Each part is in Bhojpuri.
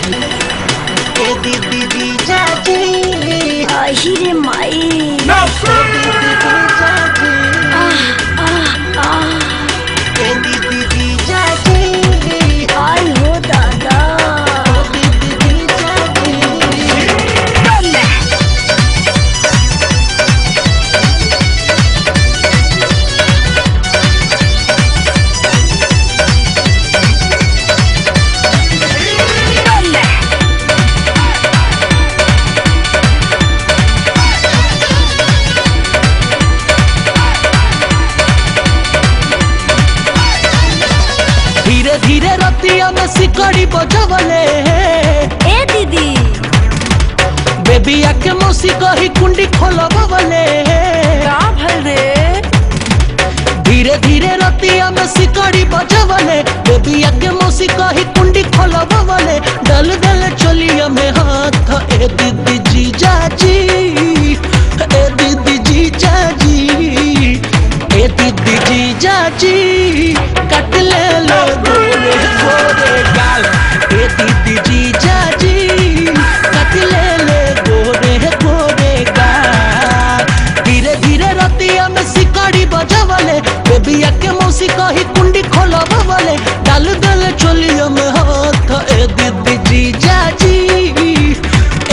ए दीदी जीजा जी आहिरे माई ए दीदी जीजा जी ए दीदी जीजा जी आई हो दादा ए दीदी जीजा जी धीरे धीरे रतिया में सिकड़ी बजवले ए दीदी बेबी आके मौसी कही कुंडी खोलवले का भल रे धीरे धीरे रतिया में सिकड़ी बजवले बेबी आके मौसी कही कुंडी खोलवले डल डल चलिया में हाथ ए दीदी जीजा जी ए दीदी जीजा जी ए दीदी जीजा जी कट ले लो गोरे गोरे गाल ए दीदी जीजा जी कट ले ले गोरे गोरे गाल धीरे धीरे रतिया में सिकड़ी बजवले बेबिया के मौसी कही कुंडी खोलवले डाल दल चोलिया में हाथ ए दीदी जीजा जी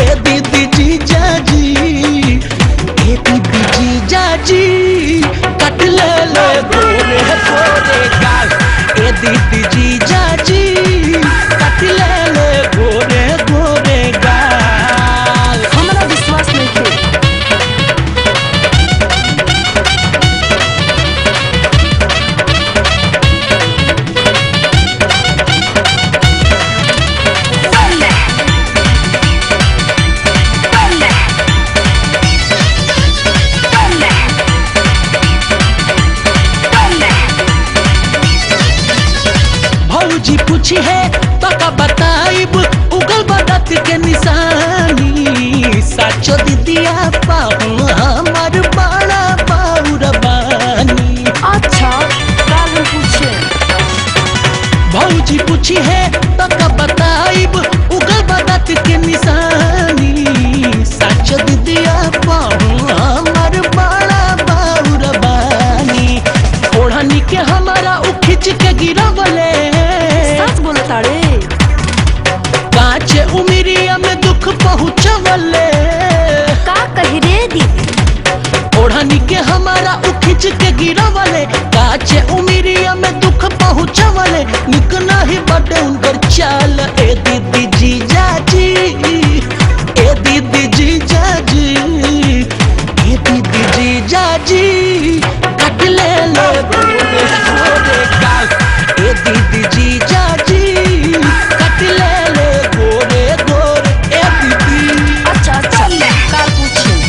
ए दीदी जीजा जी ए दीदी जीजा जी कट ले ले गोरे गोरे गाल ए दीदी जीजा जी कट ले ले गोरे गोरे गाल हमरा विश्वास नहीं थे भौजी पूछी है तो का बताइब उगल बदत के निशानी साचो दीदिया पाहु हमार बड़ा बाउर बानी अच्छा काल पूछे भौजी पूछी है तो का बताइब उगल बदत के निशानी साचो दीदिया पाहु हमार बड़ा बाउर बानी ओढ़नी के हमारा उ खिंच के गिरावले सच बोलो ताड़े काचे उमिरिया में दुख पहुँचवले का कही रे दीदी ओढ़नी के हमारा उ खिंच के गिरावले काचे उमिरिया में दुख पहुँचवले निक नहीं बटे उनकर चाल ए दीदी जीजा जी ए दीदी जीजा जी ए दीदी जीजा जी कट ले ले गोरे गोरे गाल ए दीदी जीजा जी कट ले ले गोरे गोरे ए दीदी अच्छा अच्छा काल पूछे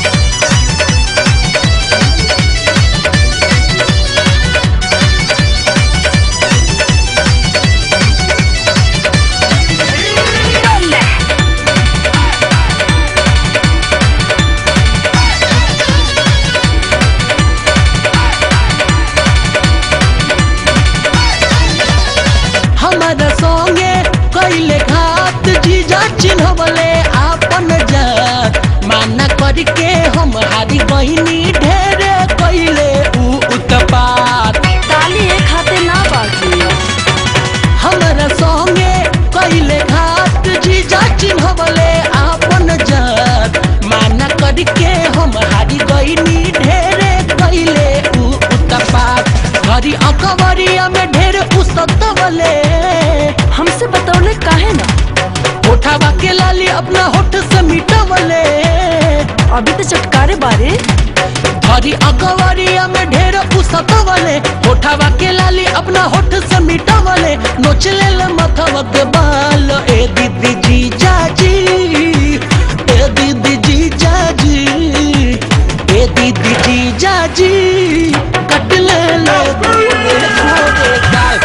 हमारा संगे कैले घात जीजा चिन्हवले आपन जात माना करके हम हारी बहिनी ढेरे कैले उ उत्पात ताली एक हाथे ना बाजी हमारा संगे कैले घात जीजा चिन्हवले आपन जात माना करके हम हारी बहिनी ढेरे कैले उ उत्पात घरी अकबरिया में ढेर उसतवले हमसे बतौले काहे ना होठावा के लाली अपना होठ से मिटावले अभी तो चटकारे बारे धरी अकबरिया में ढेर उसतवले होठावा के लाली अपना होठ से मिटावले नोच ले माथवा के बाल ए दीदी जीजा जी ए दीदी जीजा जी ए दीदी जीजा जी कट ले ले गोरे गोरे गाल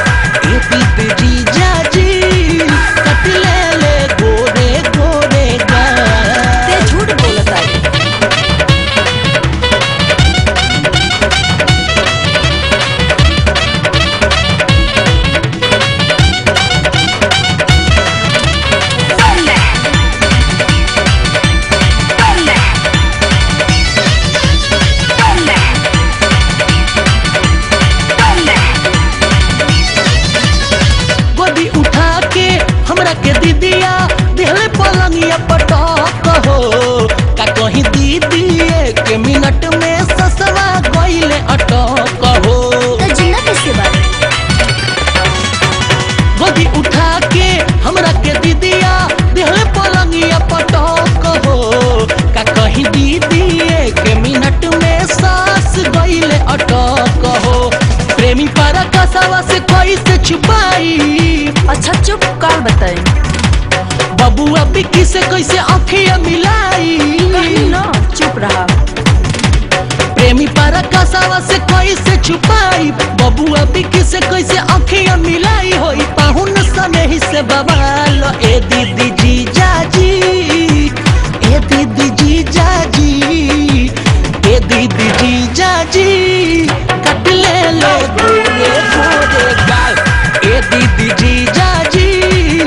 ए दीदी जीजा जी कट ले ले गोरे गोरे गाल ते झूठ बोलत आहे दीदिया दिहले पलंगिया पटक हो का कहीं दीदी एक मिनट में ससवा गइले अटक हो तो जिंदा कैसे बारे? गोदी उठा के हमरा के दीदिया दिहले पलंगिया पटक हो का कहीं दीदी एक मिनट में सास गइले अटक हो प्रेमी पारा कसवा से कैसे छुपाई अच्छा चुप, काल बताई। बबुआ बिक्की से कैसे आँखिया मिलाई कहीं ना चुप रहा। प्रेमी पारा कसवा से कैसे छुपाई बबुआ बिक्की से कैसे आँखिया मिलाई होई पाहुन सने ही से बवाल ए दीदी जीजा जी ए दीदी जीजा जी ए दीदी जीजा जी कट ले लो गोरे गोरे गाल ए दीदी जीजा जी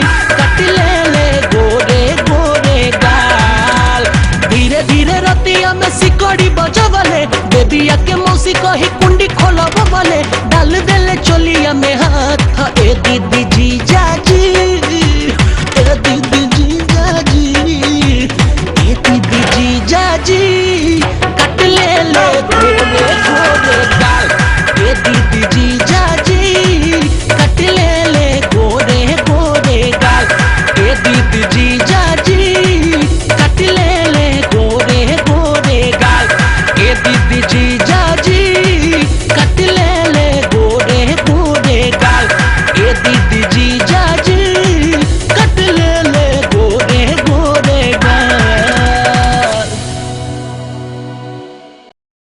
कट ले गोरे गोरे गाल धीरे धीरे रतिया में सिकड़ी बजवले बेबिया के मौसी कही कुंडी खोलबले डाल देले चोलिया में हाथ ए दीदी जीजा जी ए दीदी जीजा जी ए दीदी जीजा जी कट ले गोरे गोरे गाल ए दीदी जीजा जी कट ले गोरे गोरे गाल ए दीदी जीजा